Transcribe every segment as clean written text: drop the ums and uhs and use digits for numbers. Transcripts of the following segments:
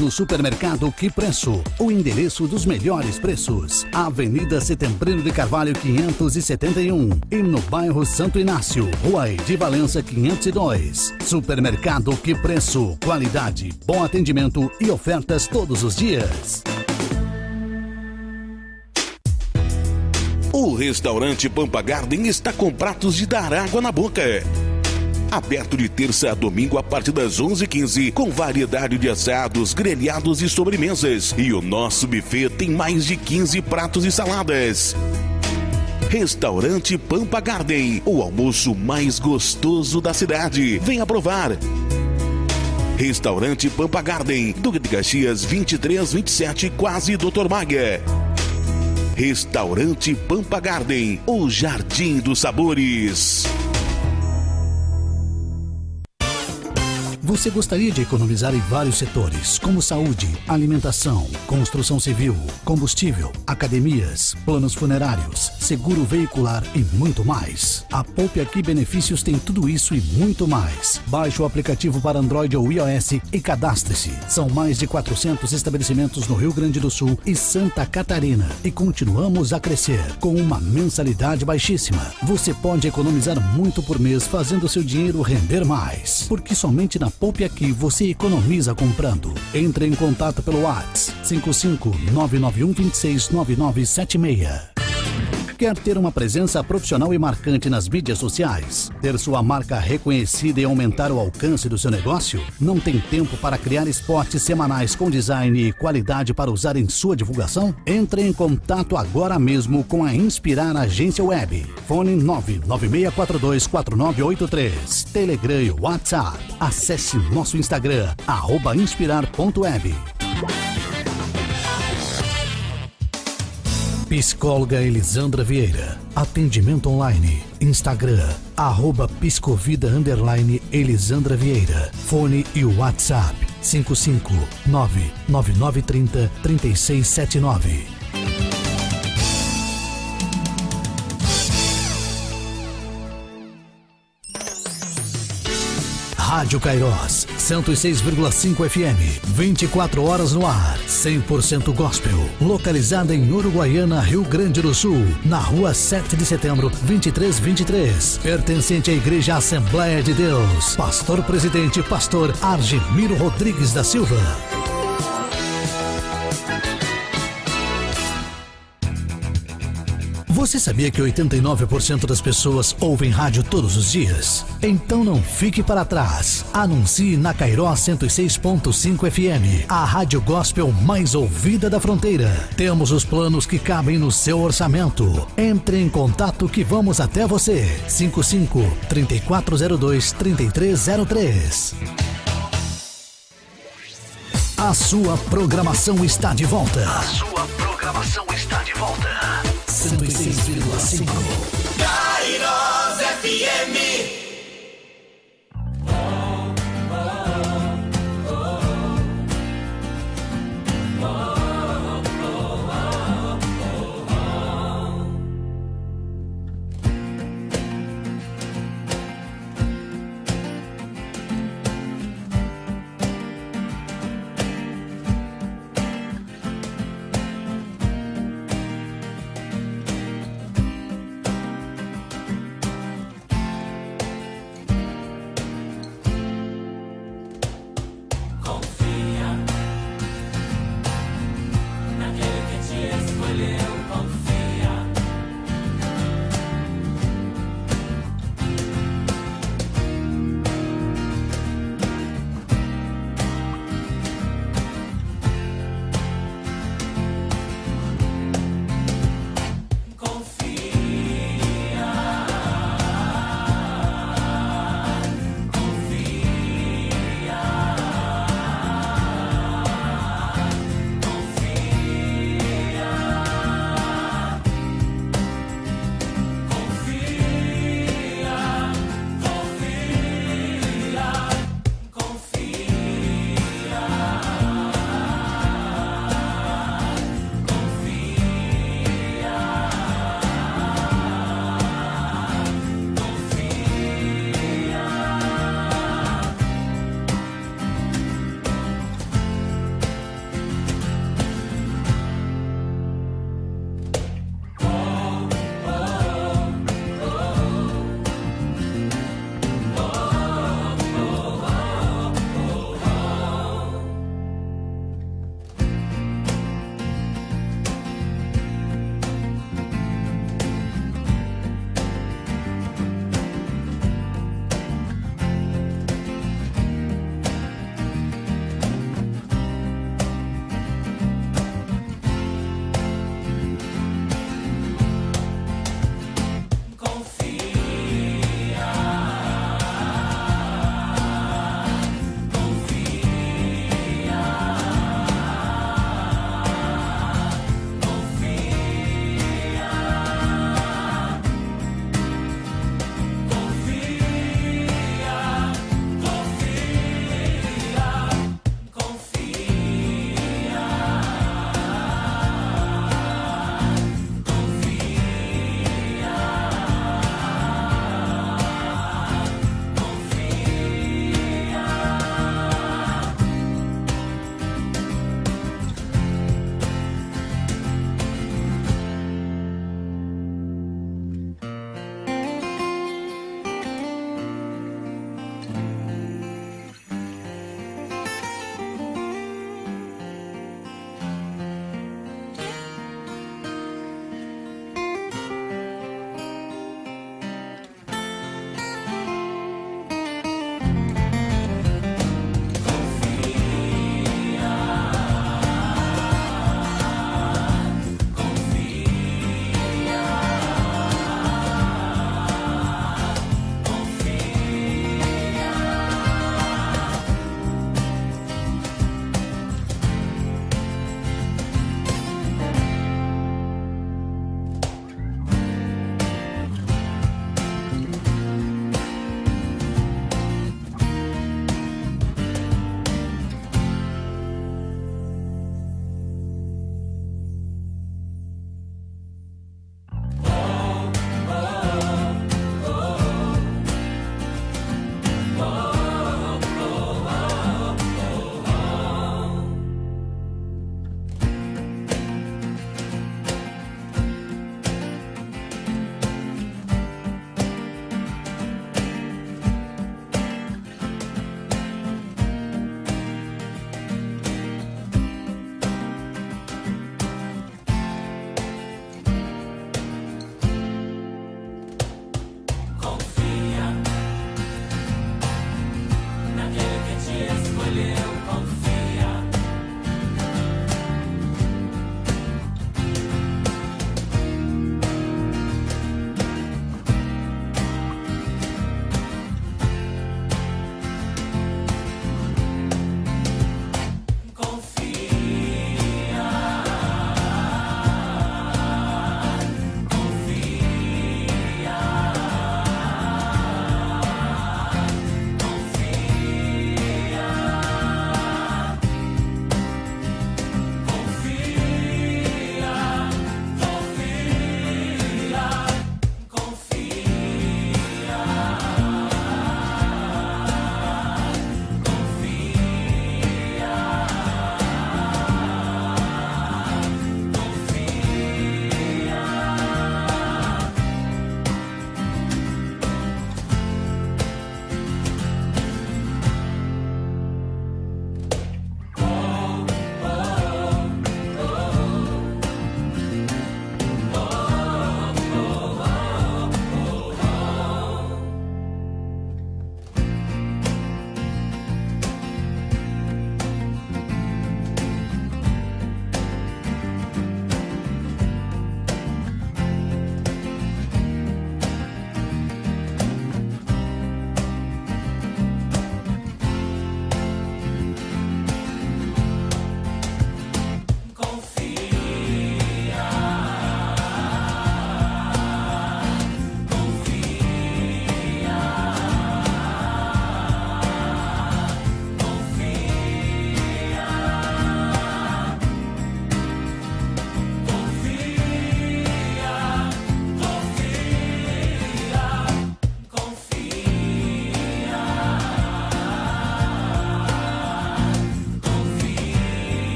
no supermercado Que Preço, o endereço dos melhores preços. Avenida Setembrino de Carvalho 571 e no bairro Santo Inácio, Rua de Valença 502. Supermercado Que Preço, qualidade, bom atendimento e ofertas todos os dias. O restaurante Pampa Garden está com pratos de dar água na boca. Aberto de terça a domingo a partir das 11h15, com variedade de assados, grelhados e sobremesas. E o nosso buffet tem mais de 15 pratos e saladas. Restaurante Pampa Garden, o almoço mais gostoso da cidade. Venha provar. Restaurante Pampa Garden, Duque de Caxias 2327, quase Dr. Maia. Restaurante Pampa Garden, o Jardim dos Sabores. Você gostaria de economizar em vários setores, como saúde, alimentação, construção civil, combustível, academias, planos funerários, seguro veicular e muito mais. A Poupe Aqui Benefícios tem tudo isso e muito mais. Baixe o aplicativo para Android ou iOS e cadastre-se. São mais de 400 estabelecimentos no Rio Grande do Sul e Santa Catarina. E continuamos a crescer com uma mensalidade baixíssima. Você pode economizar muito por mês fazendo seu dinheiro render mais. Porque somente na Poupe Aqui você economiza comprando. Entre em contato pelo WhatsApp 55991269976. Quer ter uma presença profissional e marcante nas mídias sociais? Ter sua marca reconhecida e aumentar o alcance do seu negócio? Não tem tempo para criar spots semanais com design e qualidade para usar em sua divulgação? Entre em contato agora mesmo com a Inspirar Agência Web. Fone 996424983. Telegram e WhatsApp. Acesse nosso Instagram, @inspirar.web. Psicóloga Elisandra Vieira. Atendimento online. Instagram, @psicovida_Elisandra Vieira. Fone e WhatsApp 55999303679. Rádio Cairós, 106,5 FM, 24 horas no ar, 100% gospel, localizada em Uruguaiana, Rio Grande do Sul, na rua 7 de setembro, 2323, pertencente à Igreja Assembleia de Deus, pastor presidente, pastor Argemiro Rodrigues da Silva. Você sabia que 89% das pessoas ouvem rádio todos os dias? Então não fique para trás. Anuncie na Cairós 106.5 FM, a rádio gospel mais ouvida da fronteira. Temos os planos que cabem no seu orçamento. Entre em contato que vamos até você. 55-3402-3303. A sua programação está de volta. 106,5 Cairós FM.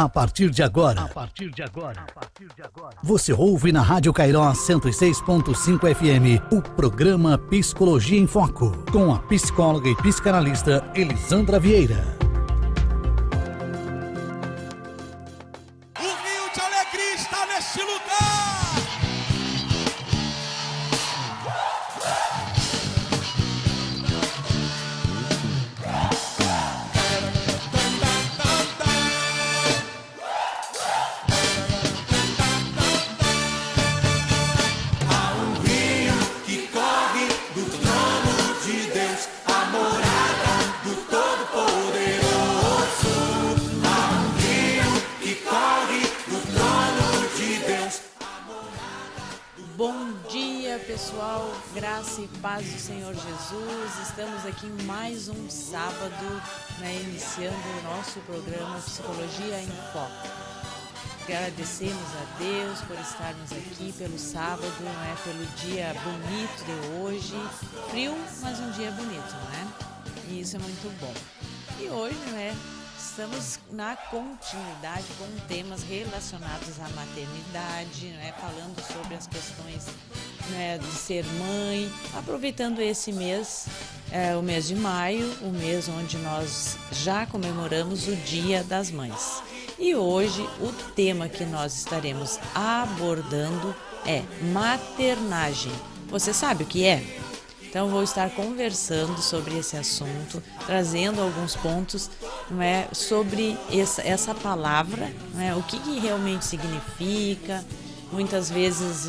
A partir de agora, você ouve na Rádio Cairós 106.5 FM o programa Psicologia em Foco, com a psicóloga e psicanalista Elisandra Vieira. O rio de alegria está neste lugar. Pessoal, graça e paz do Senhor Jesus, estamos aqui em mais um sábado, iniciando o nosso programa Psicologia em Foco. Agradecemos a Deus por estarmos aqui pelo sábado, pelo dia bonito de hoje, frio, mas um dia bonito, E isso é muito bom. E hoje, estamos na continuidade com temas relacionados à maternidade, falando sobre as questões de ser mãe, aproveitando esse mês, o mês de maio, o mês onde nós já comemoramos o Dia das Mães. E hoje o tema que nós estaremos abordando é maternagem. Você sabe o que é? Então vou estar conversando sobre esse assunto, trazendo alguns pontos sobre essa palavra, o que realmente significa. Muitas vezes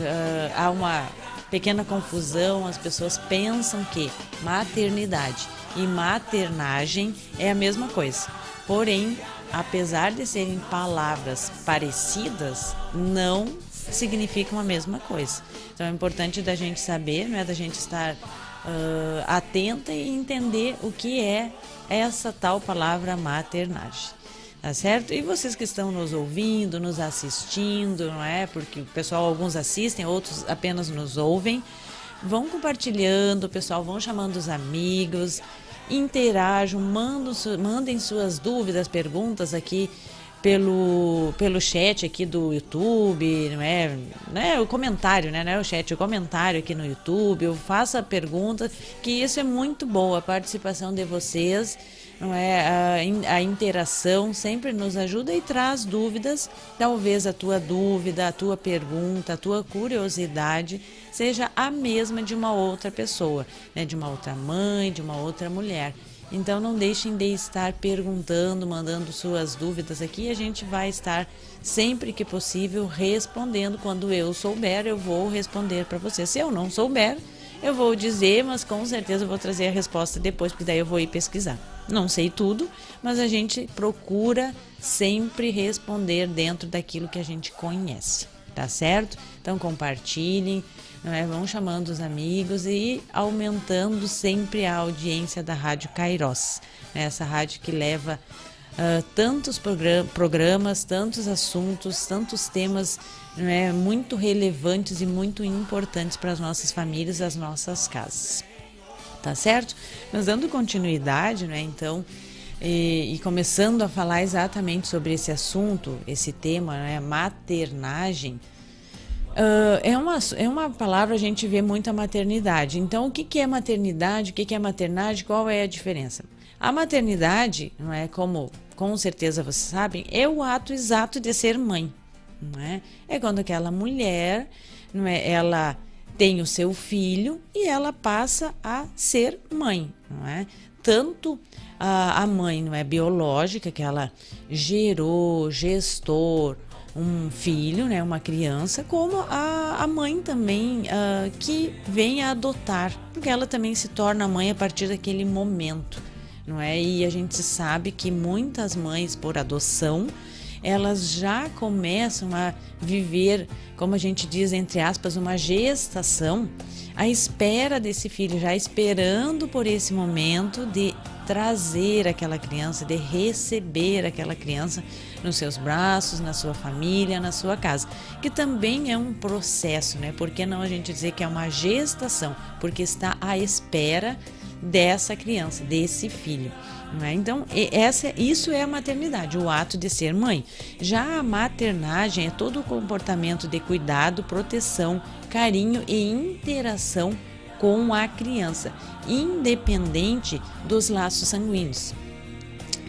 há uma pequena confusão, as pessoas pensam que maternidade e maternagem é a mesma coisa. Porém, apesar de serem palavras parecidas, não significam a mesma coisa. Então é importante da gente saber, da gente estar atenta e entender o que é essa tal palavra maternagem. Tá certo? E vocês que estão nos ouvindo, nos assistindo, Porque o pessoal, alguns assistem, outros apenas nos ouvem. Vão compartilhando, pessoal, vão chamando os amigos, interajam, mandem suas dúvidas, perguntas aqui pelo chat aqui do YouTube, o comentário, não é o chat, o comentário aqui no YouTube, faça perguntas, que isso é muito boa, a participação de vocês, a interação sempre nos ajuda e traz dúvidas. Talvez a tua dúvida, a tua pergunta, a tua curiosidade seja a mesma de uma outra pessoa, de uma outra mãe, de uma outra mulher. Então não deixem de estar perguntando, mandando suas dúvidas aqui. A gente vai estar sempre que possível respondendo. Quando eu souber, eu vou responder para você. Se eu não souber, eu vou dizer, mas com certeza eu vou trazer a resposta depois, porque daí eu vou ir pesquisar. Não sei tudo, mas a gente procura sempre responder dentro daquilo que a gente conhece, tá certo? Então compartilhem, vão chamando os amigos e aumentando sempre a audiência da Rádio Cairós, essa rádio que leva tantos programas, tantos assuntos, tantos temas muito relevantes e muito importantes para as nossas famílias, as nossas casas. Tá certo? Mas dando continuidade, então, e começando a falar exatamente sobre esse assunto, esse tema, maternagem, é uma palavra, a gente vê muito a maternidade. Então, o que é maternidade, o que é maternagem, qual é a diferença? A maternidade, como com certeza vocês sabem, é o ato exato de ser mãe. É quando aquela mulher, ela tem o seu filho e ela passa a ser mãe, Tanto a mãe biológica, que ela gestou um filho, uma criança, como a mãe também que vem a adotar, porque ela também se torna mãe a partir daquele momento, E a gente sabe que muitas mães por adoção, elas já começam a viver, como a gente diz, entre aspas, uma gestação, à espera desse filho, já esperando por esse momento de trazer aquela criança, de receber aquela criança nos seus braços, na sua família, na sua casa, que também é um processo, Por que não a gente dizer que é uma gestação? Porque está à espera dessa criança, desse filho. Não é? Então, isso é a maternidade, o ato de ser mãe. Já a maternagem é todo o comportamento de cuidado, proteção, carinho e interação com a criança, independente dos laços sanguíneos.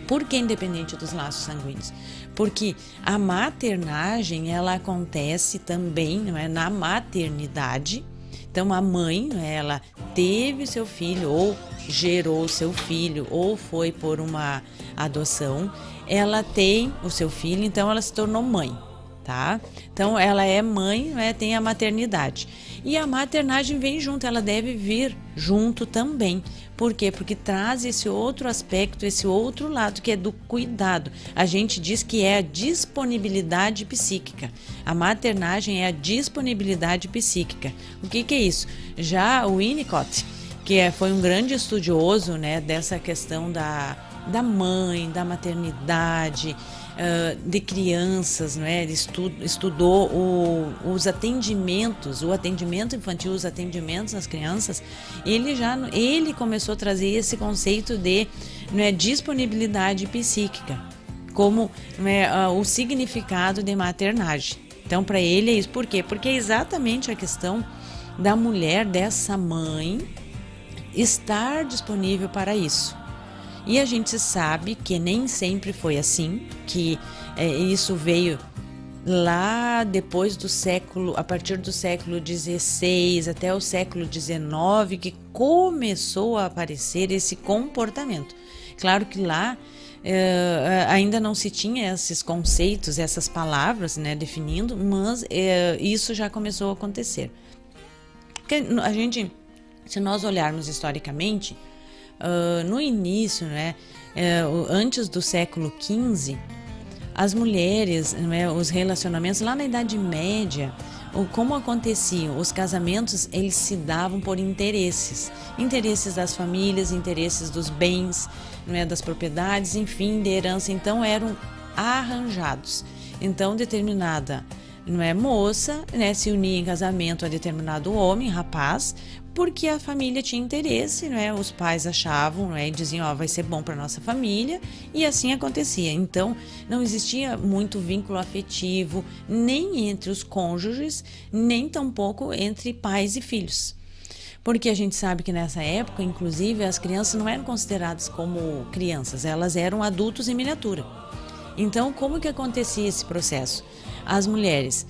Por que independente dos laços sanguíneos? Porque a maternagem, ela acontece também, não é, na maternidade. Então, a mãe, ela teve seu filho, ou gerou seu filho, ou foi por uma adoção. Ela tem o seu filho, então ela se tornou mãe, tá? Então, ela é mãe, né, tem a maternidade. E a maternagem vem junto, ela deve vir junto também. Por quê? Porque traz esse outro aspecto, esse outro lado que é do cuidado. A gente diz que é a disponibilidade psíquica. A maternagem é a disponibilidade psíquica. O que é isso? Já o Winnicott, que foi um grande estudioso, né, dessa questão da mãe, da maternidade, de crianças, não é? Ele estudou os atendimentos, o atendimento infantil, os atendimentos às crianças. Ele começou a trazer esse conceito de, não é, disponibilidade psíquica como, não é, o significado de maternagem. Então, para ele é isso. Por quê? Porque é exatamente a questão da mulher, dessa mãe, estar disponível para isso. E a gente sabe que nem sempre foi assim, que isso veio lá depois do século, a partir do século XVI até o século XIX, que começou a aparecer esse comportamento. Claro que lá ainda não se tinha esses conceitos, essas palavras, né, definindo, mas isso já começou a acontecer. Porque a gente, se nós olharmos historicamente, no início, né, antes do século XV, as mulheres, né, os relacionamentos lá na Idade Média, como aconteciam? Os casamentos, eles se davam por interesses das famílias, interesses dos bens, né, das propriedades, enfim, de herança. Então eram arranjados. Então determinada, não é, moça, né, se unia em casamento a determinado homem, rapaz, porque a família tinha interesse, né? Os pais achavam, né, e diziam, vai ser bom para nossa família, e assim acontecia. Então, não existia muito vínculo afetivo, nem entre os cônjuges, nem tampouco entre pais e filhos. Porque a gente sabe que nessa época, inclusive, as crianças não eram consideradas como crianças, elas eram adultos em miniatura. Então, como que acontecia esse processo? As mulheres,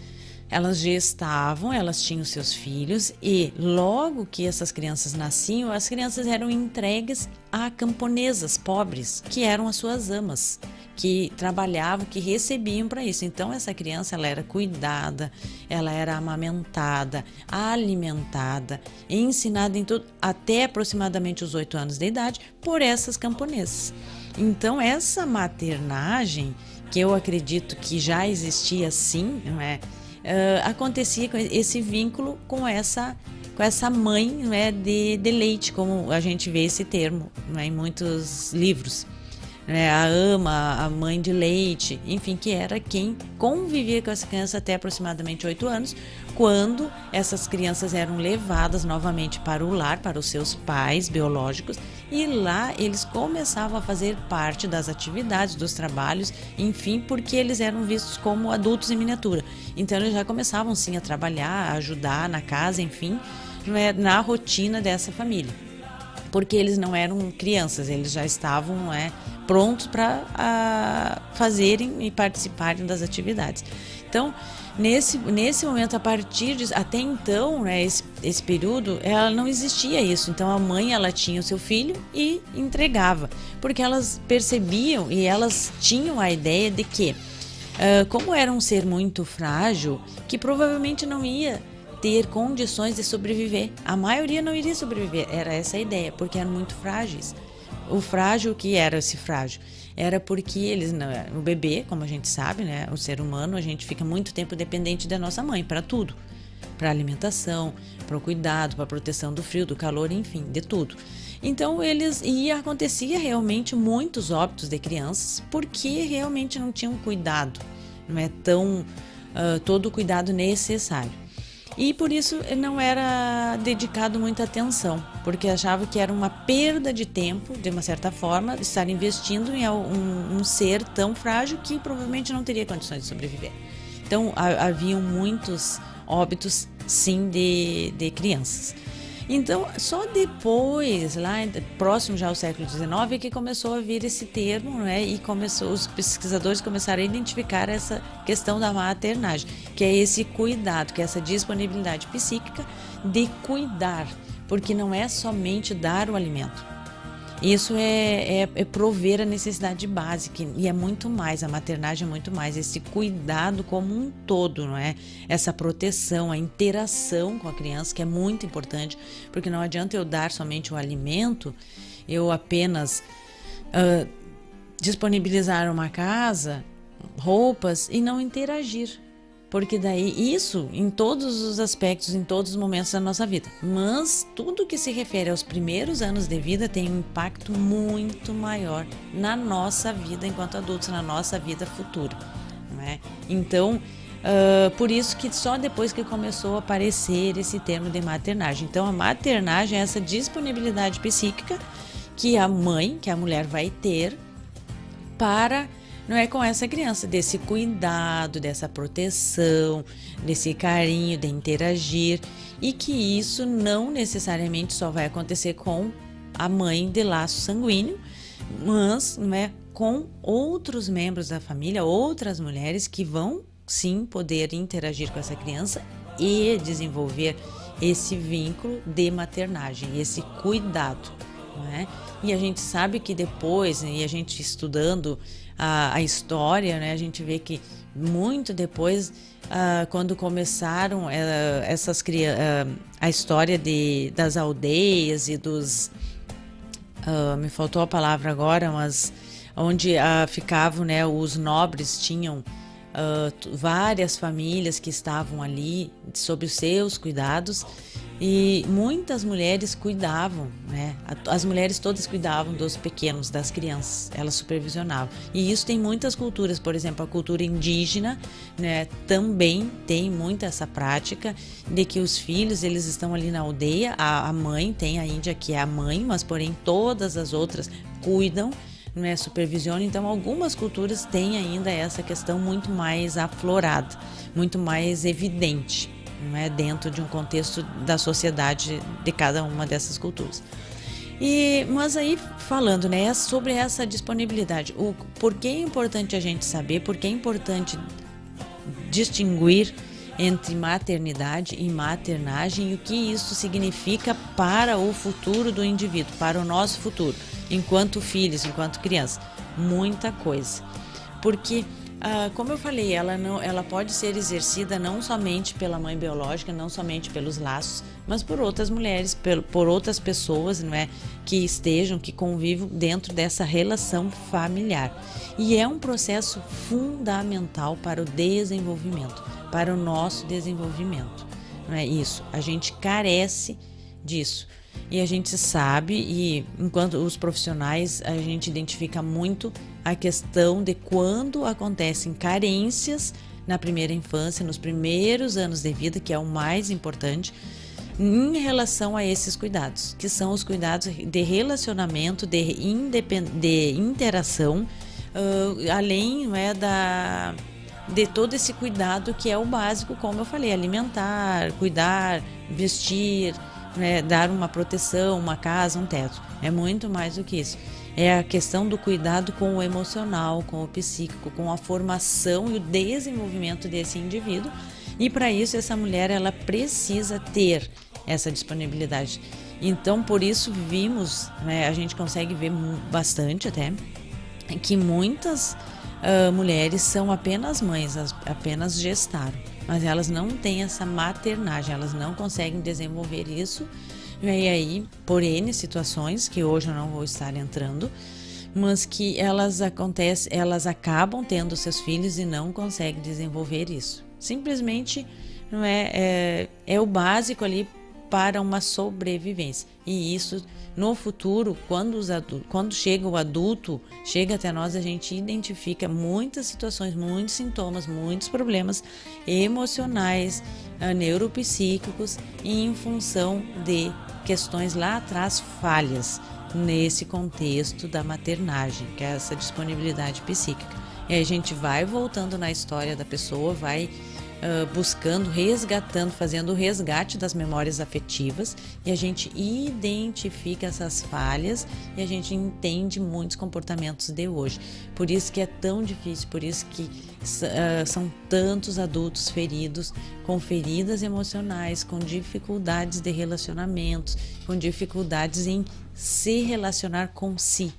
elas gestavam, elas tinham seus filhos, e logo que essas crianças nasciam, as crianças eram entregues a camponesas pobres, que eram as suas amas, que trabalhavam, que recebiam para isso. Então essa criança, ela era cuidada, ela era amamentada, alimentada, ensinada em tudo, até aproximadamente os 8 anos de idade, por essas camponesas. Então essa maternagem, que eu acredito que já existia sim, não é? Acontecia com esse vínculo com essa mãe, não é, de leite, como a gente vê esse termo, não é, em muitos livros, né, a ama, a mãe de leite, enfim, que era quem convivia com essa criança até aproximadamente 8 anos, quando essas crianças eram levadas novamente para o lar, para os seus pais biológicos, e lá eles começavam a fazer parte das atividades, dos trabalhos, enfim, porque eles eram vistos como adultos em miniatura. Então eles já começavam sim a trabalhar, a ajudar na casa, enfim, na rotina dessa família. Porque eles não eram crianças, eles já estavam prontos para fazerem e participarem das atividades. Então, nesse momento, a partir de, até então, né, esse período, ela não existia isso. Então, a mãe, ela tinha o seu filho e entregava, porque elas percebiam e elas tinham a ideia de que, como era um ser muito frágil, que provavelmente não ia ter condições de sobreviver. A maioria não iria sobreviver, era essa a ideia, porque eram muito frágeis. O frágil, que era esse frágil? Era porque eles, o bebê, como a gente sabe, né, o ser humano, a gente fica muito tempo dependente da nossa mãe para tudo, para alimentação, para o cuidado, para a proteção do frio, do calor, enfim, de tudo. Então acontecia realmente muitos óbitos de crianças, porque realmente não tinham cuidado, não é tão todo o cuidado necessário. E por isso não era dedicado muita atenção, porque achava que era uma perda de tempo, de uma certa forma, estar investindo em um ser tão frágil que provavelmente não teria condições de sobreviver. Então haviam muitos óbitos, sim, de crianças. Então, só depois, lá próximo já ao século XIX, é que começou a vir esse termo, né? E os pesquisadores começaram a identificar essa questão da maternagem, que é esse cuidado, que é essa disponibilidade psíquica de cuidar, porque não é somente dar o alimento. Isso é prover a necessidade básica, e é muito mais, a maternagem é muito mais, esse cuidado como um todo, não é? Essa proteção, a interação com a criança, que é muito importante, porque não adianta eu dar somente o alimento, eu apenas disponibilizar uma casa, roupas e não interagir. Porque daí isso em todos os aspectos, em todos os momentos da nossa vida. Mas tudo que se refere aos primeiros anos de vida tem um impacto muito maior na nossa vida enquanto adultos, na nossa vida futura, né? Então, por isso que só depois que começou a aparecer esse termo de maternagem. Então, a maternagem é essa disponibilidade psíquica que a mãe, que a mulher vai ter para... Não é com essa criança, desse cuidado, dessa proteção, desse carinho, de interagir, e que isso não necessariamente só vai acontecer com a mãe de laço sanguíneo, mas, não é, com outros membros da família, outras mulheres que vão sim poder interagir com essa criança e desenvolver esse vínculo de maternagem, esse cuidado, não é? E a gente sabe que depois, e a gente estudando a história, né, a gente vê que muito depois, quando começaram a história das aldeias e dos... me faltou a palavra agora, mas onde ficavam, né, os nobres tinham várias famílias que estavam ali sob os seus cuidados, e muitas mulheres cuidavam, né? As mulheres todas cuidavam dos pequenos, das crianças, elas supervisionavam. E isso tem muitas culturas, por exemplo, a cultura indígena, né, também tem muito essa prática de que os filhos, eles estão ali na aldeia, a mãe tem a Índia que é a mãe, mas porém todas as outras cuidam, né, supervisionam. Então algumas culturas têm ainda essa questão muito mais aflorada, muito mais evidente, não é, dentro de um contexto da sociedade de cada uma dessas culturas. Mas aí falando, né, sobre essa disponibilidade, por que é importante a gente saber, por que é importante distinguir entre maternidade e maternagem e o que isso significa para o futuro do indivíduo, para o nosso futuro, enquanto filhos, enquanto crianças. Muita coisa. Porque como eu falei, ela pode ser exercida não somente pela mãe biológica, não somente pelos laços, mas por outras mulheres, por outras pessoas, não é, que convivam dentro dessa relação familiar. E é um processo fundamental para o desenvolvimento, para o nosso desenvolvimento. Não é isso? A gente carece disso. E a gente sabe, e enquanto os profissionais, a gente identifica muito a questão de quando acontecem carências na primeira infância, nos primeiros anos de vida, que é o mais importante, em relação a esses cuidados, que são os cuidados de relacionamento, de interação, além, não é, de todo esse cuidado que é o básico, como eu falei, alimentar, cuidar, vestir, né, dar uma proteção, uma casa, um teto. É muito mais do que isso. É a questão do cuidado com o emocional, com o psíquico, com a formação e o desenvolvimento desse indivíduo. E para isso essa mulher, ela precisa ter essa disponibilidade. Então por isso vimos, né, a gente consegue ver bastante até, que muitas mulheres são apenas mães, apenas gestaram, mas elas não têm essa maternagem, elas não conseguem desenvolver isso. E aí, por N situações, que hoje eu não vou estar entrando, mas que elas acabam tendo seus filhos e não conseguem desenvolver isso. Simplesmente não é o básico ali para uma sobrevivência. E isso, no futuro, quando chega o adulto, chega até nós, a gente identifica muitas situações, muitos sintomas, muitos problemas emocionais, neuropsíquicos, em função de questões lá atrás, falhas nesse contexto da maternagem, que é essa disponibilidade psíquica. E aí a gente vai voltando na história da pessoa, vai buscando, resgatando, fazendo o resgate das memórias afetivas, e a gente identifica essas falhas e a gente entende muitos comportamentos de hoje. Por isso que é tão difícil, por isso que são tantos adultos feridos, com feridas emocionais, com dificuldades de relacionamentos, com dificuldades em se relacionar com si,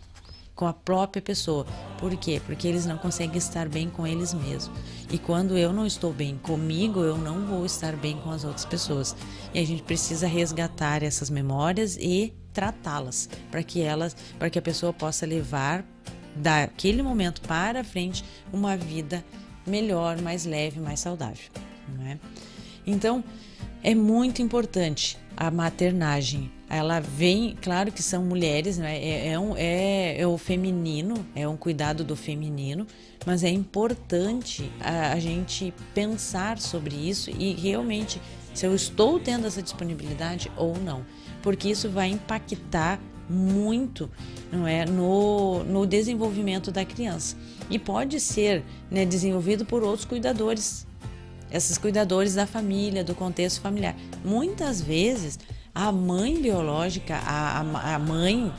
com a própria pessoa. Por quê? Porque eles não conseguem estar bem com eles mesmos. E quando eu não estou bem comigo, eu não vou estar bem com as outras pessoas. E a gente precisa resgatar essas memórias e tratá-las, para que a pessoa possa levar daquele momento para frente uma vida melhor, mais leve, mais saudável, não é? Então, é muito importante a maternagem. Ela vem, claro que são mulheres, né? É o feminino, é um cuidado do feminino, mas é importante a gente pensar sobre isso e realmente se eu estou tendo essa disponibilidade ou não, porque isso vai impactar muito, não é, no desenvolvimento da criança, e pode ser, né, desenvolvido por outros cuidadores, esses cuidadores da família, do contexto familiar. Muitas vezes a mãe biológica, a mãe,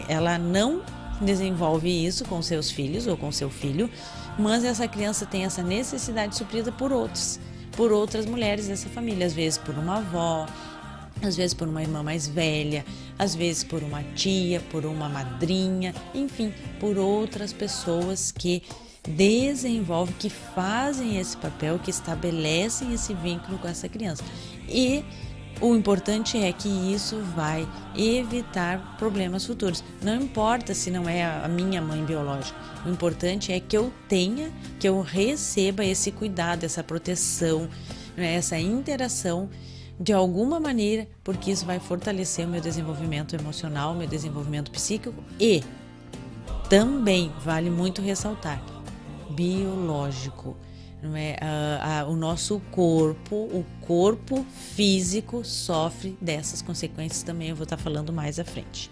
ela não desenvolve isso com seus filhos ou com seu filho, mas essa criança tem essa necessidade suprida por outras mulheres dessa família, às vezes por uma avó, às vezes por uma irmã mais velha, às vezes por uma tia, por uma madrinha, enfim, por outras pessoas que desenvolvem, que fazem esse papel, que estabelecem esse vínculo com essa criança. E o importante é que isso vai evitar problemas futuros. Não importa se não é a minha mãe biológica. O importante é que eu receba esse cuidado, essa proteção, né, essa interação de alguma maneira, porque isso vai fortalecer o meu desenvolvimento emocional, o meu desenvolvimento psíquico e também vale muito ressaltar, biológico. Não é? O nosso corpo, o corpo físico sofre dessas consequências também, eu vou estar falando mais à frente.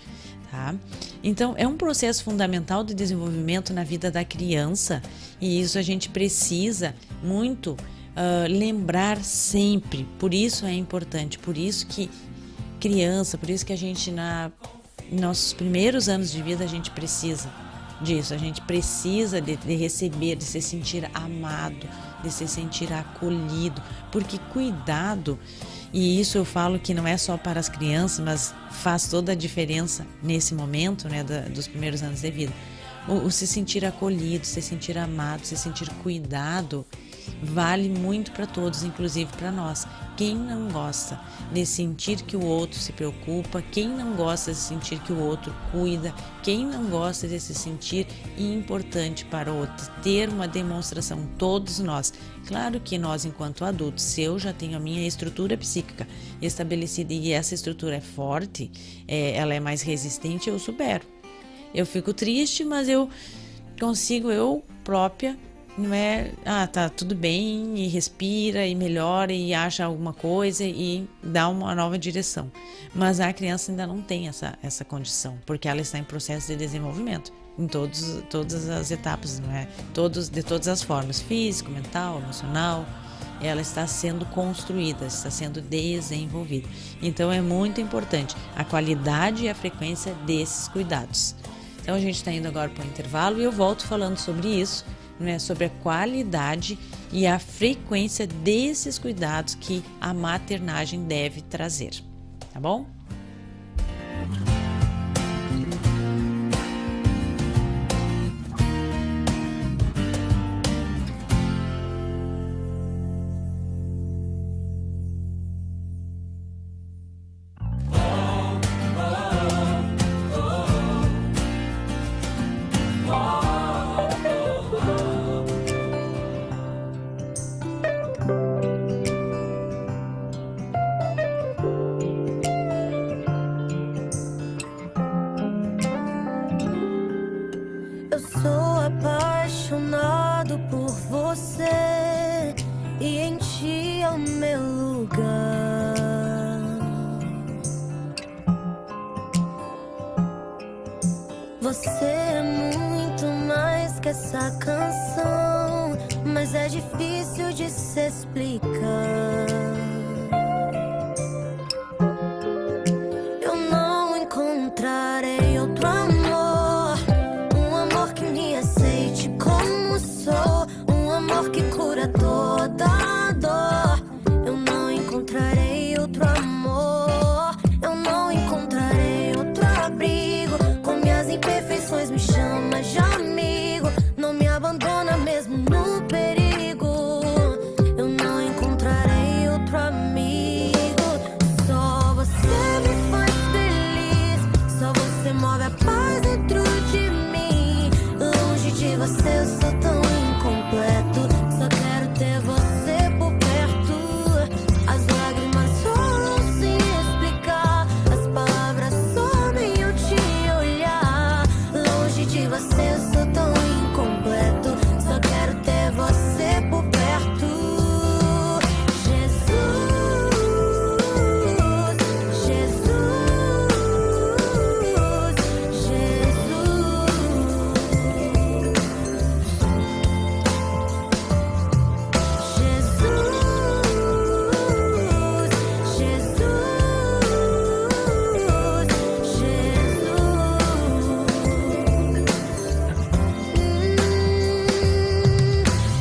Tá? Então, é um processo fundamental de desenvolvimento na vida da criança e isso a gente precisa muito lembrar sempre. Por isso é importante, por isso que criança, por isso que a gente nossos primeiros anos de vida a gente precisa disso, a gente precisa de receber, de se sentir amado, de se sentir acolhido, porque cuidado, e isso eu falo que não é só para as crianças, mas faz toda a diferença nesse momento, né, dos primeiros anos de vida. O se sentir acolhido, se sentir amado, se sentir cuidado, vale muito para todos, inclusive para nós. Quem não gosta de sentir que o outro se preocupa, quem não gosta de sentir que o outro cuida, quem não gosta de se sentir importante para o outro, ter uma demonstração, todos nós. Claro que nós, enquanto adultos, se eu já tenho a minha estrutura psíquica estabelecida e essa estrutura é forte, ela é mais resistente, eu supero. Eu fico triste, mas eu consigo, eu própria, não é, tá tudo bem, e respira, e melhora, e acha alguma coisa, e dá uma nova direção. Mas a criança ainda não tem essa condição, porque ela está em processo de desenvolvimento, em todas as etapas, não é? De todas as formas, físico, mental, emocional, ela está sendo construída, está sendo desenvolvida. Então é muito importante a qualidade e a frequência desses cuidados. Então a gente está indo agora para o intervalo e eu volto falando sobre isso, né, sobre a qualidade e a frequência desses cuidados que a maternagem deve trazer, tá bom? Você é muito mais que essa canção, mas é difícil de se explicar. Eu não encontrarei outro amor, um amor que me aceite como sou, um amor que cura toda a dor. Eu não encontrarei outro amor, eu não encontrarei outro abrigo. Com minhas imperfeições me chama de amigo, não me abandona mesmo no perigo. Eu não encontrarei outro amigo. Só você me faz feliz, só você move a paz dentro de mim. Longe de você eu sou tão incompleto, só quero ter você por perto. As lágrimas rolam sem explicar, as palavras somem eu te olhar. Longe de você eu sou tão incompleto, só quero ter você por perto. Jesus, Jesus,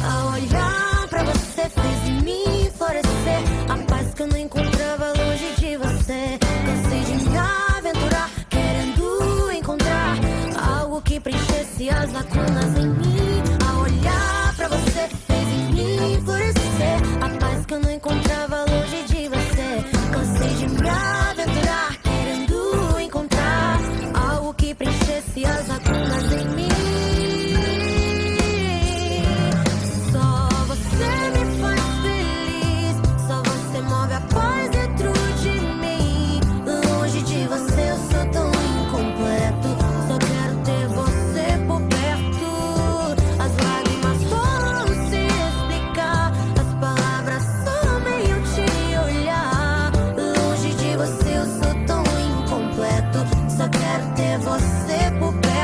Ao olhar pra você fez em mim florescer a paz que eu não encontrava longe de você. Cansei de me aventurar, querendo encontrar algo que preenchesse as lacunas em mim. Ao olhar pra você fez em mim florescer a paz que eu não encontrava longe de você. Cansei de me aventurar, querendo encontrar algo que preenchesse as lacunas em mim. Só você me faz feliz, só você move a paz dentro de mim. Longe de você eu sou tão incompleto, só quero ter você por perto. As lágrimas rolam sem explicar, as palavras somem eu te olhar. Longe de você eu sou tão incompleto, só quero ter você por perto.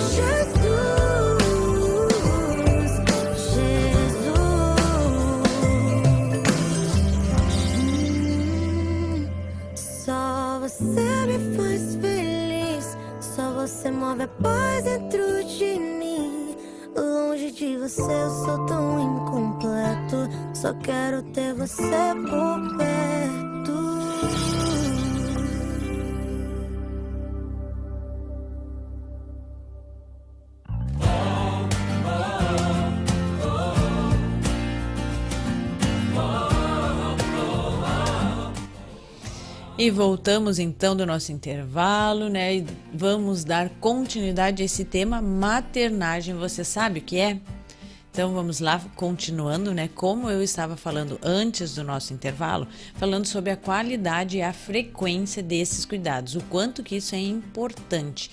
Jesus, Só você me faz feliz, só você move a paz dentro de mim. Longe de você eu sou tão incompleto, só quero ter você por perto. E voltamos então do nosso intervalo, né? E vamos dar continuidade a esse tema maternagem. Você sabe o que é? Então vamos lá, continuando, né? Como eu estava falando antes do nosso intervalo, falando sobre a qualidade e a frequência desses cuidados, o quanto que isso é importante.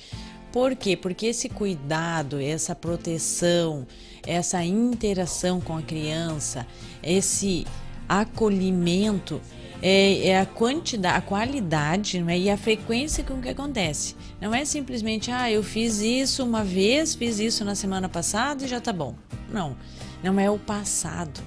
Por quê? Porque esse cuidado, essa proteção, essa interação com a criança, esse acolhimento é a quantidade, a qualidade, né, e a frequência com que acontece. Não é simplesmente, eu fiz isso uma vez, fiz isso na semana passada e já tá bom. Não é o passado.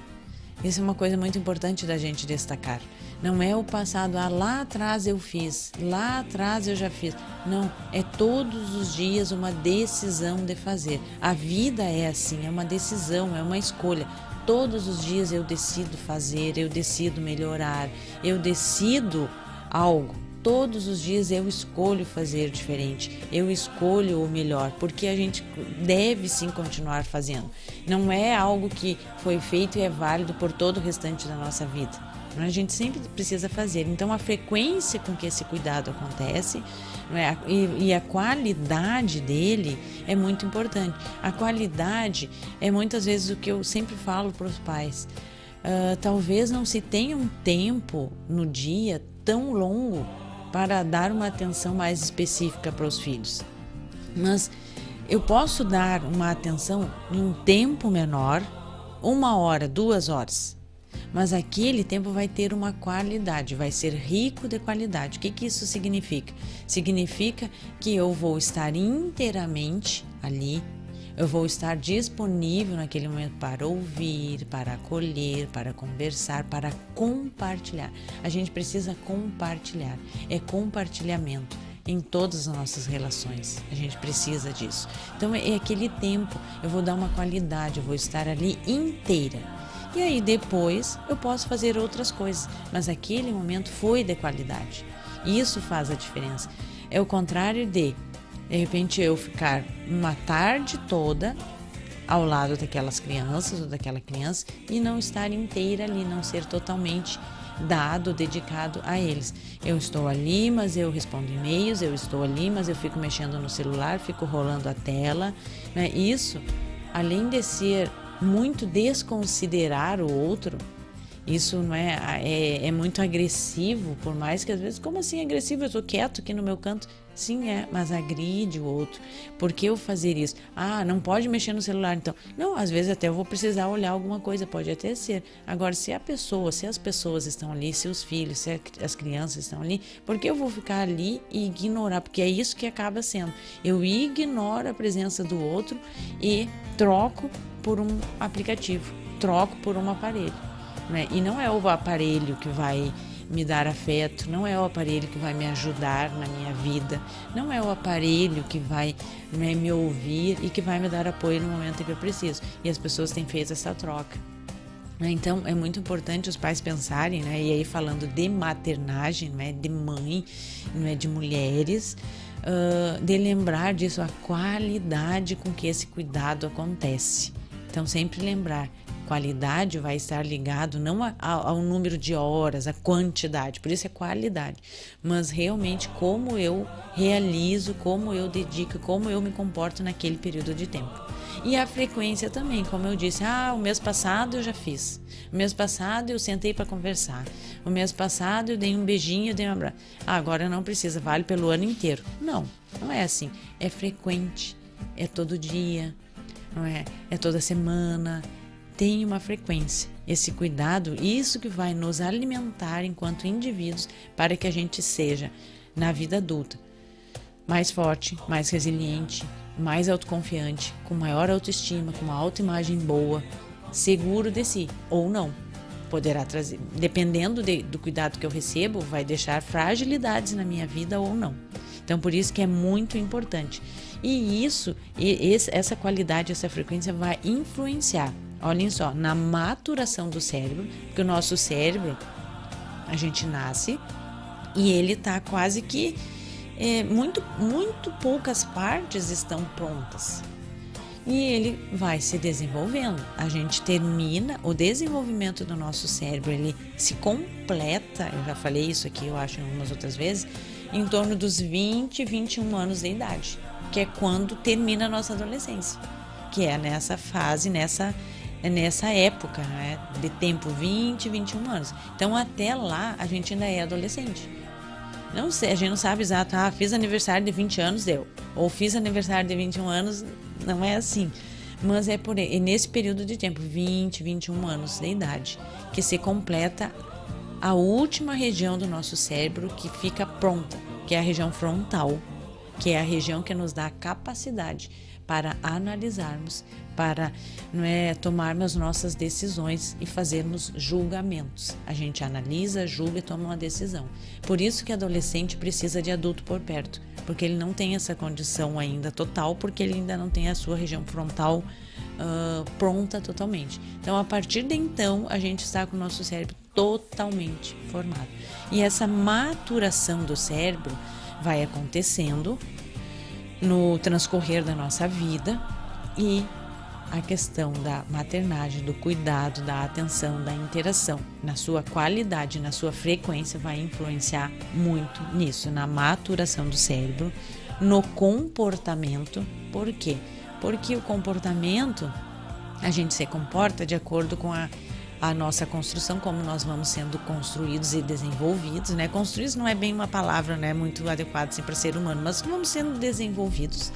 Isso é uma coisa muito importante da gente destacar. Não é o passado, lá atrás eu fiz, lá atrás eu já fiz. Não, é todos os dias uma decisão de fazer. A vida é assim, é uma decisão, é uma escolha. Todos os dias eu decido fazer, eu decido melhorar, eu decido algo. Todos os dias eu escolho fazer diferente, eu escolho o melhor, porque a gente deve sim continuar fazendo. Não é algo que foi feito e é válido por todo o restante da nossa vida. A gente sempre precisa fazer. Então a frequência com que esse cuidado acontece, né, e a qualidade dele é muito importante. A qualidade é muitas vezes o que eu sempre falo para os pais. Talvez não se tenha um tempo no dia tão longo para dar uma atenção mais específica para os filhos. Mas eu posso dar uma atenção em um tempo menor, 1 hora, 2 horas. Mas aquele tempo vai ter uma qualidade, vai ser rico de qualidade. O que isso significa? Significa que eu vou estar inteiramente ali, eu vou estar disponível naquele momento para ouvir, para acolher, para conversar, para compartilhar. A gente precisa compartilhar, é compartilhamento em todas as nossas relações. A gente precisa disso. Então é aquele tempo, eu vou dar uma qualidade, eu vou estar ali inteira. E aí depois eu posso fazer outras coisas, mas aquele momento foi de qualidade. Isso faz a diferença. É o contrário de repente eu ficar uma tarde toda ao lado daquelas crianças ou daquela criança e não estar inteira ali, não ser totalmente dado, dedicado a eles. Eu estou ali, mas eu respondo e-mails, eu estou ali, mas eu fico mexendo no celular, fico rolando a tela. Isso, além de ser muito desconsiderar o outro, isso não é muito agressivo, por mais que às vezes, como assim agressivo? Eu estou quieto aqui no meu canto. Sim, mas agride o outro. Por que eu fazer isso? Não pode mexer no celular, então. Não, às vezes até eu vou precisar olhar alguma coisa, pode até ser. Agora, se as pessoas estão ali, se os filhos, se as crianças estão ali, por que eu vou ficar ali e ignorar? Porque é isso que acaba sendo. Eu ignoro a presença do outro e troco por um aplicativo, troco por um aparelho. Né? E não é o aparelho que vai me dar afeto, não é o aparelho que vai me ajudar na minha vida, não é o aparelho que vai me ouvir e que vai me dar apoio no momento em que eu preciso. E as pessoas têm feito essa troca. Então é muito importante os pais pensarem, né? E aí falando de maternagem, não é de mãe, não é de mulheres, de lembrar disso, a qualidade com que esse cuidado acontece. Então sempre lembrar, qualidade vai estar ligado não ao número de horas, a quantidade, por isso é qualidade, mas realmente como eu realizo, como eu dedico, como eu me comporto naquele período de tempo. E a frequência também, como eu disse, o mês passado eu já fiz, o mês passado eu sentei para conversar, o mês passado eu dei um beijinho, eu dei um abraço, agora não precisa, vale pelo ano inteiro. Não é assim, é frequente, é todo dia, não é toda semana. Tem uma frequência, esse cuidado, isso que vai nos alimentar enquanto indivíduos para que a gente seja, na vida adulta, mais forte, mais resiliente, mais autoconfiante, com maior autoestima, com uma autoimagem boa, seguro de si, ou não. Poderá trazer, dependendo do cuidado que eu recebo, vai deixar fragilidades na minha vida ou não. Então, por isso que é muito importante. E essa qualidade, essa frequência vai influenciar, olhem só, na maturação do cérebro, porque o nosso cérebro, a gente nasce e ele está quase que, muito poucas partes estão prontas. E ele vai se desenvolvendo. A gente termina o desenvolvimento do nosso cérebro, ele se completa, eu já falei isso aqui, eu acho, algumas outras vezes, em torno dos 20, 21 anos de idade, que é quando termina a nossa adolescência, que é nessa fase, nessa época, né, de tempo, 20, 21 anos. Então, até lá, a gente ainda é adolescente. Não sei, a gente não sabe exato, fiz aniversário de 20 anos, deu. Ou fiz aniversário de 21 anos, não é assim. Mas é nesse período de tempo, 20, 21 anos de idade, que se completa a última região do nosso cérebro que fica pronta, que é a região frontal, que é a região que nos dá a capacidade para analisarmos, para tomarmos nossas decisões e fazermos julgamentos. A gente analisa, julga e toma uma decisão. Por isso que adolescente precisa de adulto por perto, porque ele não tem essa condição ainda total, porque ele ainda não tem a sua região frontal pronta totalmente. Então, a partir de então, a gente está com o nosso cérebro totalmente formado. E essa maturação do cérebro vai acontecendo no transcorrer da nossa vida, e a questão da maternagem, do cuidado, da atenção, da interação, na sua qualidade, na sua frequência, vai influenciar muito nisso, na maturação do cérebro, no comportamento. Por quê? Porque o comportamento, a gente se comporta de acordo com a nossa construção, como nós vamos sendo construídos e desenvolvidos, né? Construídos não é bem uma palavra, né, muito adequada assim, para ser humano, mas vamos sendo desenvolvidos,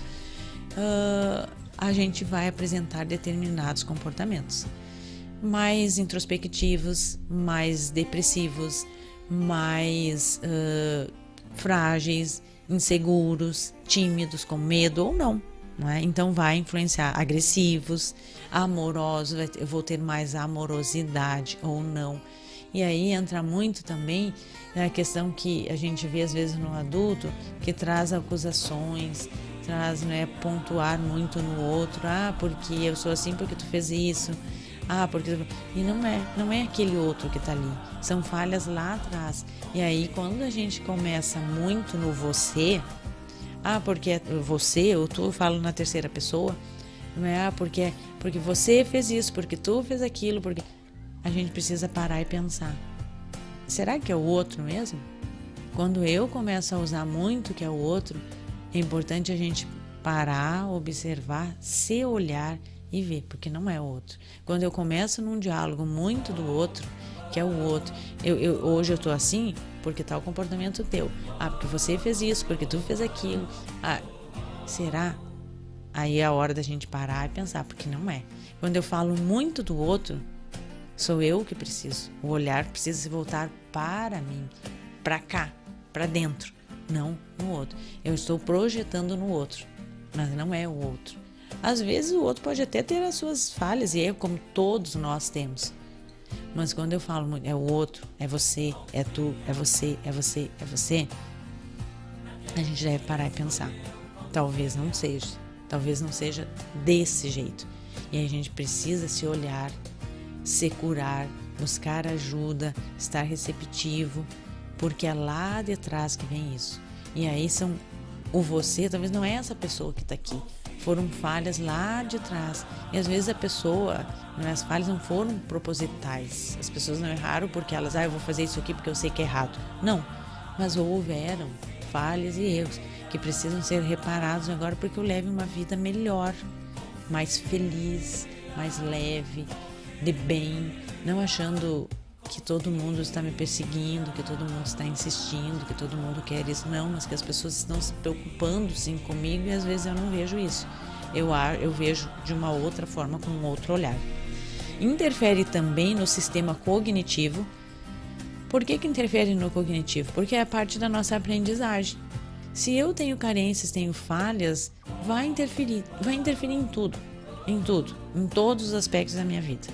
a gente vai apresentar determinados comportamentos mais introspectivos, mais depressivos, mais frágeis, inseguros, tímidos, com medo ou não. Não é? Então vai influenciar agressivos, amorosos, eu vou ter mais amorosidade ou não. E aí entra muito também a questão que a gente vê às vezes no adulto, que traz acusações, traz, né, pontuar muito no outro, porque eu sou assim porque tu fez isso, porque... E não é aquele outro que está ali, são falhas lá atrás. E aí quando a gente começa muito no você, porque é você, eu falo na terceira pessoa, não é? Porque você fez isso, porque tu fez aquilo, porque a gente precisa parar e pensar. Será que é o outro mesmo? Quando eu começo a usar muito que é o outro, é importante a gente parar, observar, se olhar e ver, porque não é o outro. Quando eu começo num diálogo muito do outro, que é o outro, hoje eu tô assim porque tá o comportamento teu, porque você fez isso, porque tu fez aquilo, será? Aí é a hora da gente parar e pensar, porque não é. Quando eu falo muito do outro, sou eu que preciso, o olhar precisa se voltar para mim, para cá, para dentro, não no outro. Eu estou projetando no outro, mas não é o outro. Às vezes o outro pode até ter as suas falhas e erros, como todos nós temos. Mas quando eu falo muito, é o outro, é você, é tu, é você, é você, é você, a gente deve parar e pensar. Talvez não seja desse jeito. E aí a gente precisa se olhar, se curar, buscar ajuda, estar receptivo, porque é lá de trás que vem isso. E aí o você, talvez não é essa pessoa que está aqui. Foram falhas lá de trás. E às vezes as falhas não foram propositais. As pessoas não erraram porque elas, eu vou fazer isso aqui porque eu sei que é errado. Não, mas houveram falhas e erros que precisam ser reparados agora porque eu leve uma vida melhor, mais feliz, mais leve, de bem, não achando que todo mundo está me perseguindo, que todo mundo está insistindo, que todo mundo quer isso. Não, mas que as pessoas estão se preocupando sim comigo e às vezes eu não vejo isso. Eu vejo de uma outra forma, com um outro olhar. Interfere também no sistema cognitivo. Por que interfere no cognitivo? Porque é parte da nossa aprendizagem. Se eu tenho carências, tenho falhas, vai interferir em tudo, em todos os aspectos da minha vida.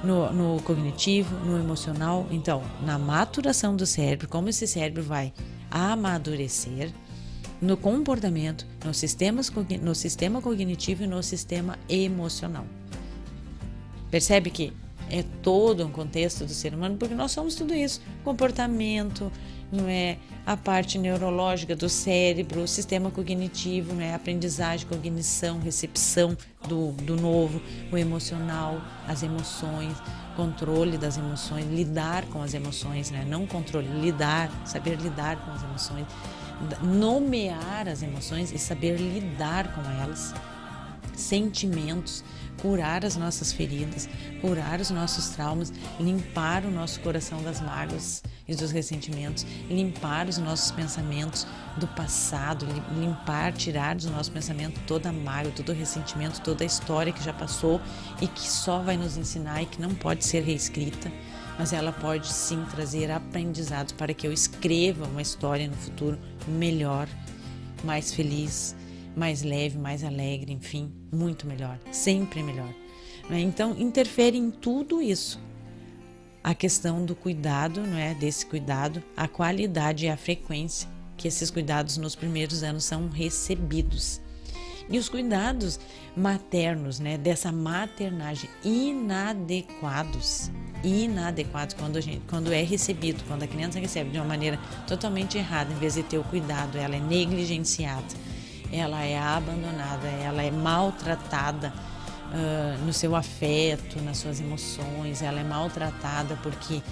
No cognitivo, no emocional, então, na maturação do cérebro, como esse cérebro vai amadurecer, no comportamento, no sistema cognitivo e no sistema emocional. Percebe que é todo um contexto do ser humano, porque nós somos tudo isso, comportamento, não é, a parte neurológica do cérebro, o sistema cognitivo, não é, aprendizagem, cognição, recepção do novo, o emocional, as emoções, controle das emoções, lidar com as emoções, né? Não controle, saber lidar com as emoções, nomear as emoções e saber lidar com elas, sentimentos, curar as nossas feridas, curar os nossos traumas, limpar o nosso coração das mágoas e dos ressentimentos, limpar os nossos pensamentos do passado, tirar do nosso pensamento toda a mágoa, todo o ressentimento, toda a história que já passou e que só vai nos ensinar e que não pode ser reescrita, mas ela pode sim trazer aprendizados para que eu escreva uma história no futuro melhor, mais feliz, mais leve, mais alegre, enfim, muito melhor, sempre melhor. Então, interfere em tudo isso. A questão do cuidado, não é? Desse cuidado, a qualidade e a frequência que esses cuidados nos primeiros anos são recebidos. E os cuidados maternos, né? Dessa maternagem inadequados quando é recebido, quando a criança recebe de uma maneira totalmente errada, em vez de ter o cuidado, ela é negligenciada, ela é abandonada, ela é maltratada no seu afeto, nas suas emoções, ela é maltratada porque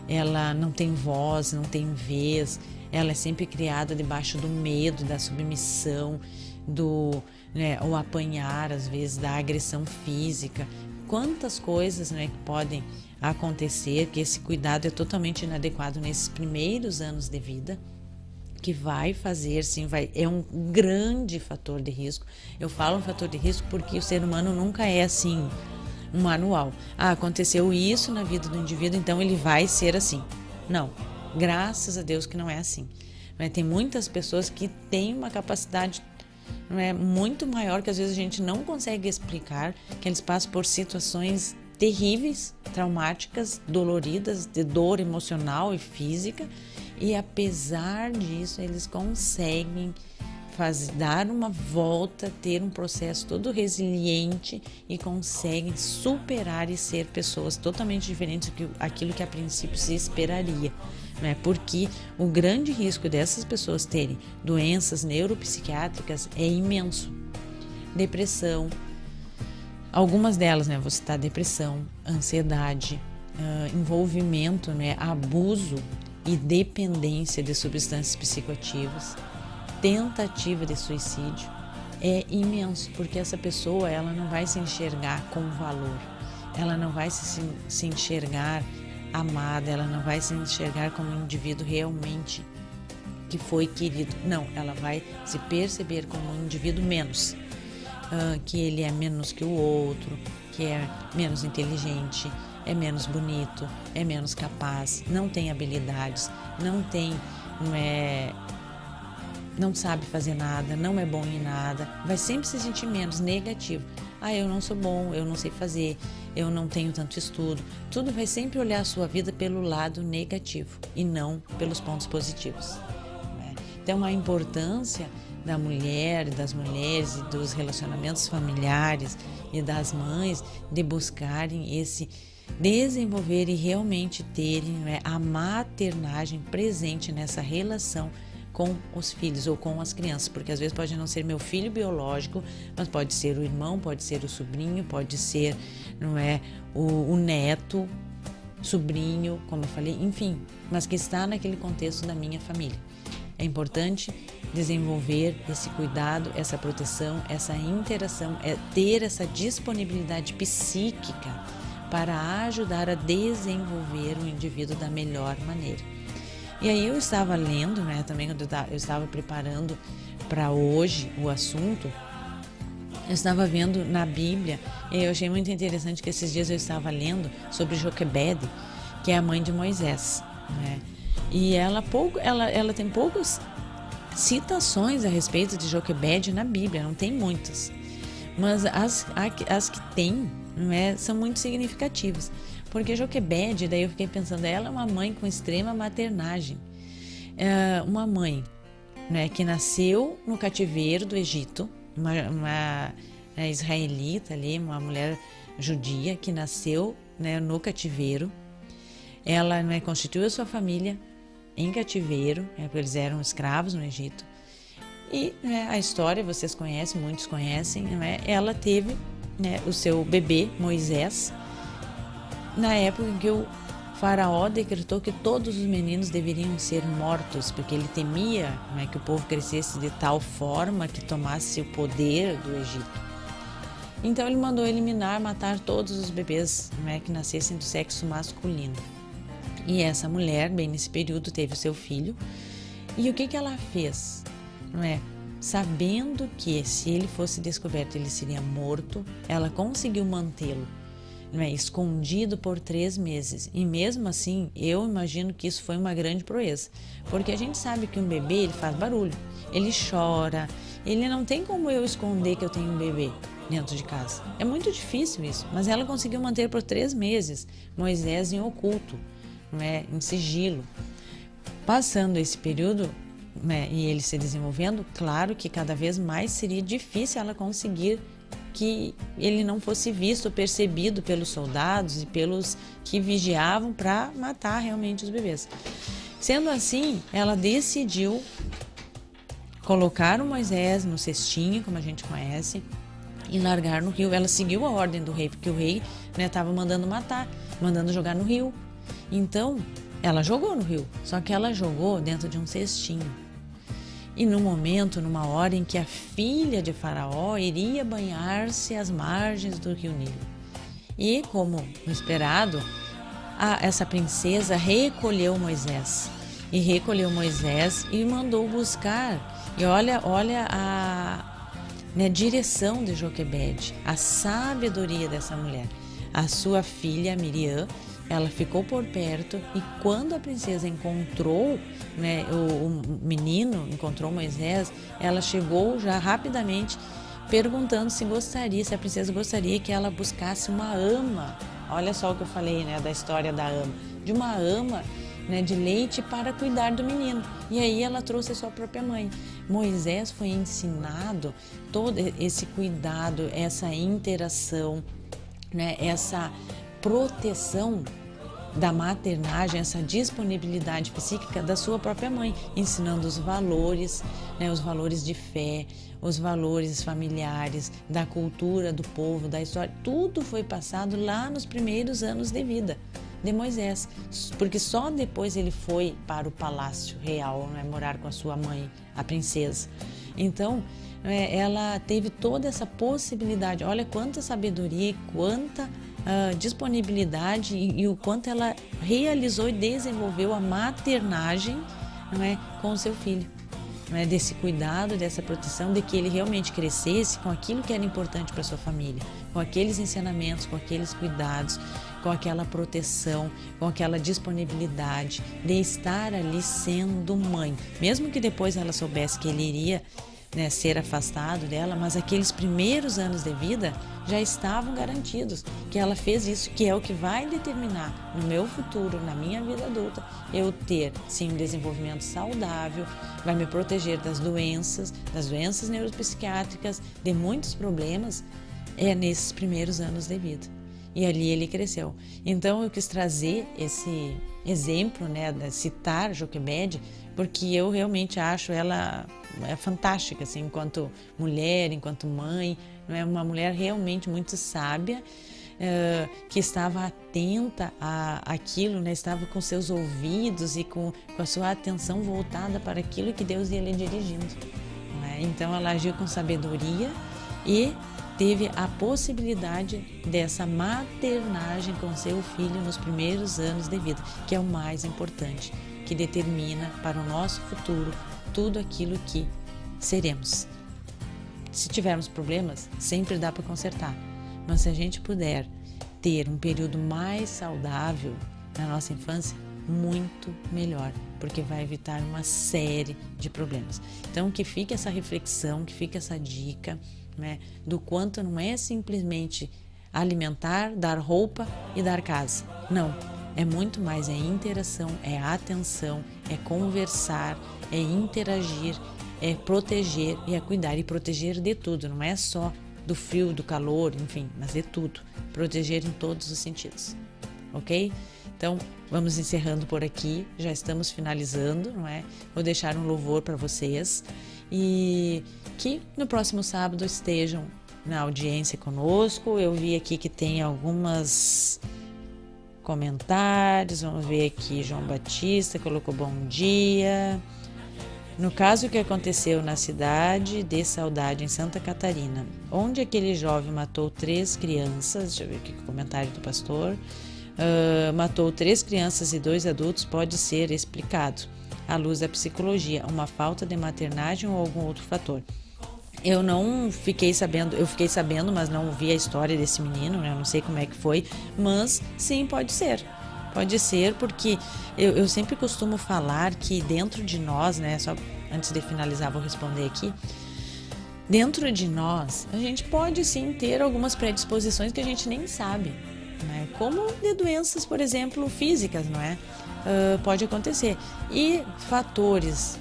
ela não tem voz, não tem vez, ela é sempre criada debaixo do medo, da submissão, o apanhar, às vezes, da agressão física. quantas coisas, né, que podem acontecer, que esse cuidado é totalmente inadequado nesses primeiros anos de vida, que vai fazer, sim, é um grande fator de risco. Eu falo um fator de risco porque o ser humano nunca é assim, um manual. Aconteceu isso na vida do indivíduo, então ele vai ser assim. Não, graças a Deus que não é assim. Tem muitas pessoas que têm uma capacidade muito maior, que às vezes a gente não consegue explicar, que eles passam por situações terríveis, traumáticas, doloridas, de dor emocional e física, e apesar disso eles conseguem dar uma volta, ter um processo todo resiliente e conseguem superar e ser pessoas totalmente diferentes daquilo que a princípio se esperaria. Porque o grande risco dessas pessoas terem doenças neuropsiquiátricas é imenso. Depressão, algumas delas, vou citar depressão, ansiedade, envolvimento, abuso e dependência de substâncias psicoativas, tentativa de suicídio, é imenso, porque essa pessoa ela não vai se enxergar com valor, ela não vai se enxergar amada, ela não vai se enxergar como um indivíduo realmente que foi querido. Não, ela vai se perceber como um indivíduo menos, que ele é menos que o outro, que é menos inteligente, é menos bonito, é menos capaz, não tem habilidades, não sabe fazer nada, não é bom em nada, vai sempre se sentir menos, negativo. Eu não sou bom, eu não sei fazer, eu não tenho tanto estudo. Tudo vai sempre olhar a sua vida pelo lado negativo e não pelos pontos positivos. Então a importância da mulher, das mulheres e dos relacionamentos familiares e das mães de buscarem desenvolver e realmente terem a maternagem presente nessa relação com os filhos ou com as crianças, porque às vezes pode não ser meu filho biológico, mas pode ser o irmão, pode ser o sobrinho, pode ser o neto, sobrinho, como eu falei, enfim, mas que está naquele contexto da minha família. É importante desenvolver esse cuidado, essa proteção, essa interação, ter essa disponibilidade psíquica para ajudar a desenvolver o indivíduo da melhor maneira. E aí eu estava lendo, também quando eu estava preparando para hoje o assunto, eu estava vendo na Bíblia, e eu achei muito interessante que esses dias eu estava lendo sobre Joquebede, que é a mãe de Moisés, E ela tem poucas citações a respeito de Joquebede na Bíblia, não tem muitas, mas as que tem, são muito significativas. Porque Joquebede, daí eu fiquei pensando, ela é uma mãe com extrema maternagem. Uma mãe que nasceu no cativeiro do Egito, uma israelita ali, uma mulher judia que nasceu no cativeiro. Ela constituiu a sua família em cativeiro, porque eles eram escravos no Egito. E a história vocês conhecem, muitos conhecem, ela teve o seu bebê, Moisés, na época em que o faraó decretou que todos os meninos deveriam ser mortos, porque ele temia que o povo crescesse de tal forma que tomasse o poder do Egito. Então ele mandou matar todos os bebês que nascessem do sexo masculino. E essa mulher, bem nesse período, teve o seu filho. E o que ela fez? Sabendo que se ele fosse descoberto ele seria morto, ela conseguiu mantê-lo escondido por 3 meses. E mesmo assim, eu imagino que isso foi uma grande proeza, porque a gente sabe que um bebê ele faz barulho, ele chora, ele não tem como eu esconder que eu tenho um bebê dentro de casa. É muito difícil isso, mas ela conseguiu manter por 3 meses Moisés em oculto, em sigilo. Passando esse período e ele se desenvolvendo, claro que cada vez mais seria difícil ela conseguir que ele não fosse visto, percebido pelos soldados e pelos que vigiavam para matar realmente os bebês. Sendo assim, ela decidiu colocar o Moisés no cestinho, como a gente conhece, e largar no rio. Ela seguiu a ordem do rei, porque o rei estava mandando matar, mandando jogar no rio. Então, ela jogou no rio, só que ela jogou dentro de um cestinho. E no momento, numa hora em que a filha de Faraó iria banhar-se às margens do rio Nilo. E, como esperado, essa princesa recolheu Moisés. E recolheu Moisés e mandou buscar. E olha a direção de Joquebede, a sabedoria dessa mulher. A sua filha Miriam, ela ficou por perto, e quando a princesa encontrou, né, o menino, encontrou Moisés, ela chegou já rapidamente perguntando se a princesa gostaria que ela buscasse uma ama. Olha só o que eu falei, né, da história da ama. De uma ama, né, de leite para cuidar do menino. E aí ela trouxe a sua própria mãe. Moisés foi ensinado todo esse cuidado, essa interação, né, essa proteção da maternagem, essa disponibilidade psíquica da sua própria mãe, ensinando os valores, né, os valores de fé, os valores familiares, da cultura do povo, da história. Tudo foi passado lá nos primeiros anos de vida de Moisés, porque só depois ele foi para o palácio real, né, morar com a sua mãe, a princesa. Então, ela teve toda essa possibilidade. Olha quanta sabedoria, quanta disponibilidade e o quanto ela realizou e desenvolveu a maternagem, não é, com o seu filho. Né, desse cuidado, dessa proteção, de que ele realmente crescesse com aquilo que era importante para sua família, com aqueles ensinamentos, com aqueles cuidados, com aquela proteção, com aquela disponibilidade de estar ali sendo mãe. Mesmo que depois ela soubesse que ele iria, né, ser afastado dela, mas aqueles primeiros anos de vida já estavam garantidos, que ela fez isso, que é o que vai determinar no meu futuro, na minha vida adulta, eu ter, sim, um desenvolvimento saudável, vai me proteger das doenças neuropsiquiátricas, de muitos problemas, nesses primeiros anos de vida. E ali ele cresceu. Então eu quis trazer esse exemplo, né, citar Joquebede, porque eu realmente acho ela fantástica, assim, enquanto mulher, enquanto mãe, não é uma mulher realmente muito sábia, que estava atenta àquilo, né, estava com seus ouvidos e com a sua atenção voltada para aquilo que Deus ia lhe dirigindo. Né? Então ela agiu com sabedoria e teve a possibilidade dessa maternagem com seu filho nos primeiros anos de vida, que é o mais importante, que determina para o nosso futuro tudo aquilo que seremos. Se tivermos problemas, sempre dá para consertar, mas se a gente puder ter um período mais saudável na nossa infância, muito melhor, porque vai evitar uma série de problemas. Então que fique essa reflexão, que fique essa dica, né, do quanto não é simplesmente alimentar, dar roupa e dar casa. Não, é muito mais, é interação, é atenção, é conversar, é interagir, é proteger e é cuidar. E proteger de tudo, não é só do frio, do calor, enfim, mas de tudo. Proteger em todos os sentidos, ok? Então, vamos encerrando por aqui, já estamos finalizando, não é? Vou deixar um louvor para vocês e que no próximo sábado estejam na audiência conosco. Eu vi aqui que tem algumas comentários, vamos ver aqui, João Batista colocou bom dia. No caso que aconteceu na cidade de Saudade, em Santa Catarina, onde aquele jovem matou 3 crianças, deixa eu ver aqui o comentário do pastor, matou 3 crianças e 2 adultos, pode ser explicado à luz da psicologia, uma falta de maternagem ou algum outro fator. Eu não fiquei sabendo, eu fiquei sabendo, mas não vi a história desse menino, né? Eu não sei como é que foi, mas sim, pode ser. Pode ser, porque eu sempre costumo falar que dentro de nós, né? Só antes de finalizar, vou responder aqui. Dentro de nós, a gente pode sim ter algumas predisposições que a gente nem sabe, né? Como de doenças, por exemplo, físicas, não é? Pode acontecer. E fatores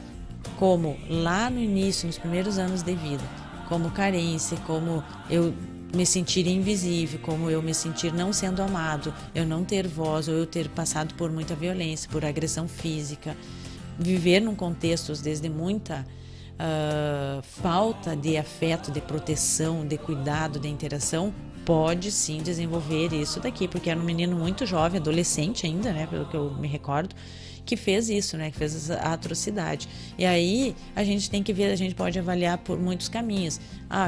como lá no início, nos primeiros anos de vida, como carência, como eu me sentir invisível, como eu me sentir não sendo amado, eu não ter voz, ou eu ter passado por muita violência, por agressão física, viver num contexto desde muita falta de afeto, de proteção, de cuidado, de interação, pode sim desenvolver isso daqui, porque era um menino muito jovem, adolescente ainda, né, pelo que eu me recordo, que fez isso, né? Que fez a atrocidade. E aí a gente tem que ver, a gente pode avaliar por muitos caminhos.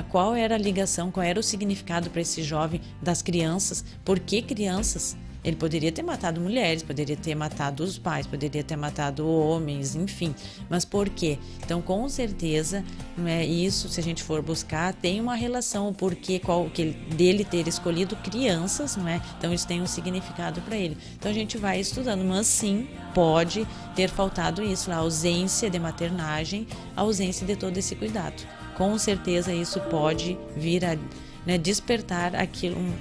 Qual era a ligação, qual era o significado para esse jovem das crianças? Por que crianças? Ele poderia ter matado mulheres, poderia ter matado os pais, poderia ter matado homens, enfim. Mas por quê? Então, com certeza, isso, se a gente for buscar, tem uma relação, o porquê dele ter escolhido crianças, não é? Então, isso tem um significado para ele. Então, a gente vai estudando, mas sim, pode ter faltado isso, a ausência de maternagem, a ausência de todo esse cuidado. Com certeza, isso pode vir a despertar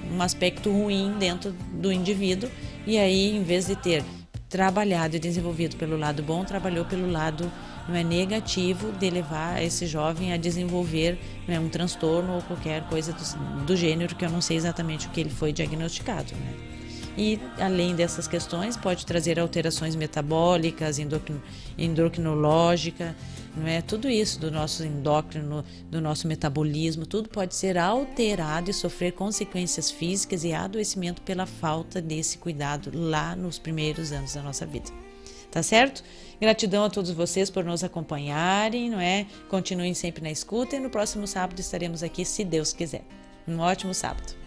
um aspecto ruim dentro do indivíduo, e aí, em vez de ter trabalhado e desenvolvido pelo lado bom, trabalhou pelo lado negativo de levar esse jovem a desenvolver um transtorno ou qualquer coisa do gênero, que eu não sei exatamente o que ele foi diagnosticado, né? E, além dessas questões, pode trazer alterações metabólicas, endocrinológicas, tudo isso do nosso endócrino, do nosso metabolismo, tudo pode ser alterado e sofrer consequências físicas e adoecimento pela falta desse cuidado lá nos primeiros anos da nossa vida. Tá certo? Gratidão a todos vocês por nos acompanharem, Continuem sempre na escuta e no próximo sábado estaremos aqui, se Deus quiser. Um ótimo sábado.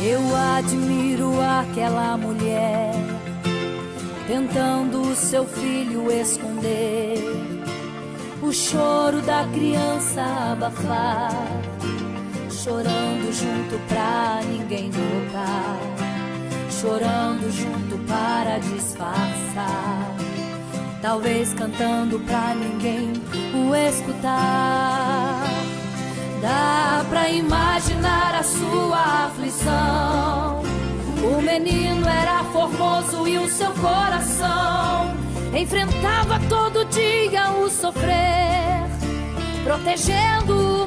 Eu admiro aquela mulher tentando seu filho esconder, o choro da criança abafar, chorando junto pra ninguém notar, chorando junto para disfarçar, talvez cantando pra ninguém o escutar. Dá pra imaginar a sua aflição. O menino era formoso e o seu coração enfrentava todo dia o sofrer, protegendo o